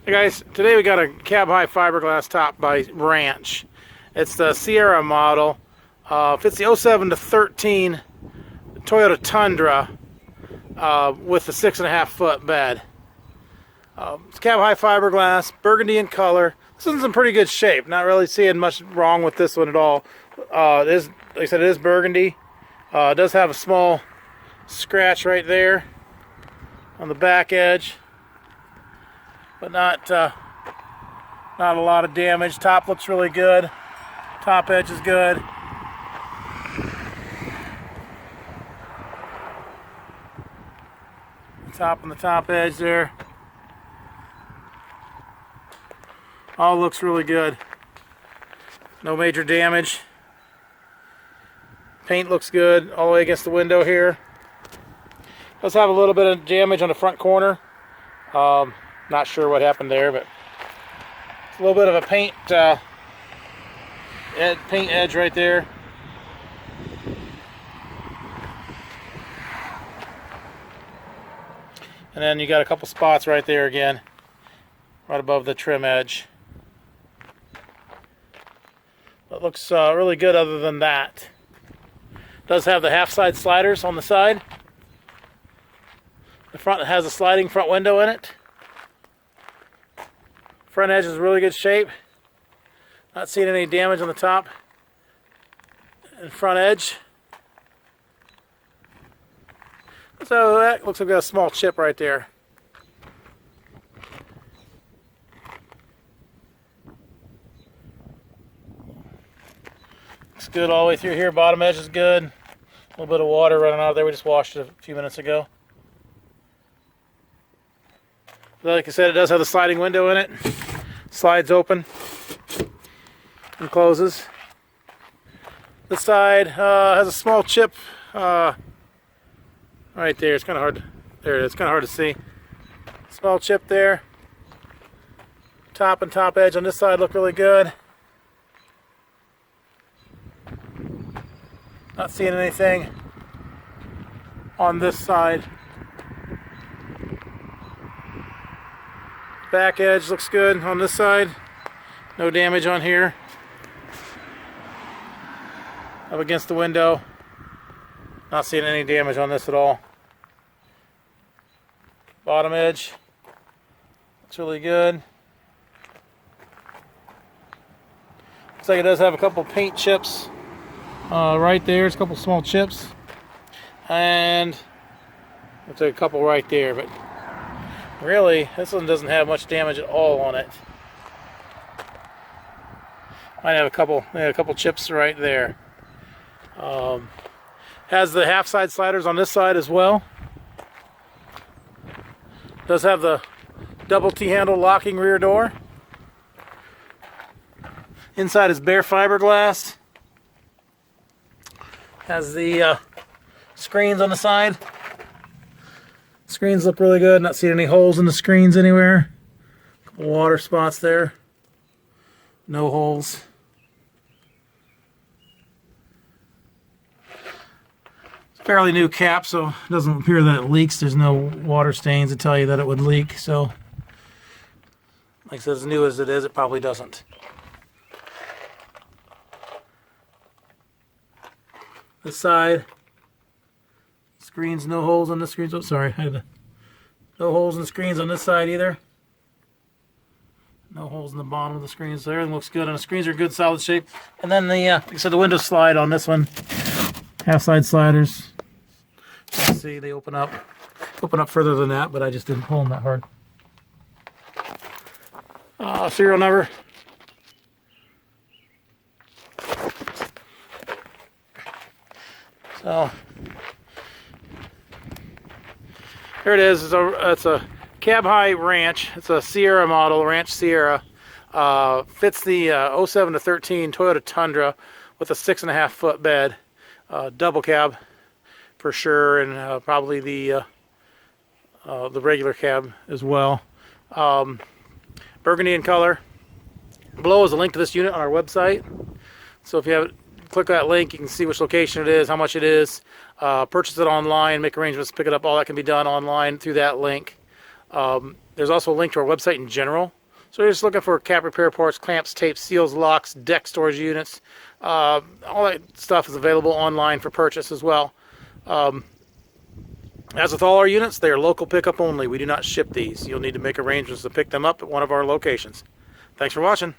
Hey guys, today we got a cab high fiberglass top by Ranch. It's the Sierra model. Fits the 07 to 13 Toyota Tundra with the 6.5 foot bed. It's cab high fiberglass, burgundy in color. This one's in pretty good shape. Not really seeing much wrong with this one at all. It is, like I said, it is burgundy. It does have a small scratch right there on the back edge, but not a lot of damage. Top looks really good. Top edge is good. Top on the top edge there. All looks really good. No major damage. Paint looks good all the way against the window here. Does have a little bit of damage on the front corner. Not sure what happened there, but it's a little bit of a paint edge right there. And then you got a couple spots right there again, right above the trim edge. It looks really good other than that. Does have the half side sliders on the side. The front has a sliding front window in it. Front edge is in really good shape. Not seeing any damage on the top and front edge. So that looks like we got a small chip right there. Looks good all the way through here. Bottom edge is good. A little bit of water running out there. We just washed it a few minutes ago. Like I said, it does have the sliding window in it. Slides open and closes. This side has a small chip right there. It's kind of hard. There it is. Kind of hard to see. Small chip there. Top and top edge on this side look really good. Not seeing anything on this side. Back edge looks good on this side. No damage on here. Up against the window. Not seeing any damage on this at all. Bottom edge looks really good. Looks like it does have a couple paint chips right there. It's a couple small chips. And looks like a couple right there, but really, this one doesn't have much damage at all on it. Might have a couple chips right there. Has the half side sliders on this side as well. Does have the double T-handle locking rear door. Inside is bare fiberglass. Has the screens on the side. Screens look really good. Not seeing any holes in the screens anywhere. Couple water spots there. No holes. It's a fairly new cap, so it doesn't appear that it leaks. There's no water stains to tell you that it would leak. So, like I said, as new as it is, it probably doesn't. This side. Screens, no holes on the screens. Oh, sorry. No holes in the screens on this side either. No holes in the bottom of the screens. So everything looks good, and the screens are in good, solid shape. And then the, like I said, the windows slide on this one. Half side sliders. You can see they open up further than that, but I just didn't pull them that hard. Serial number. So. Here it is. It's a cab high Ranch. It's a Sierra model, Ranch Sierra. Fits the 07 to 13 Toyota Tundra with a 6.5 foot bed. Double cab for sure, and probably the regular cab as well. Burgundy in color. Below is a link to this unit on our website. So if you have click that link, you can see which location it is, how much it is, purchase it online, make arrangements to pick it up. All that can be done online through that link. There's also a link to our website in general. So you're just looking for cap repair parts, clamps, tapes, seals, locks, deck storage units. All that stuff is available online for purchase as well. As with all our units, they are local pickup only. We do not ship these. You'll need to make arrangements to pick them up at one of our locations. Thanks for watching.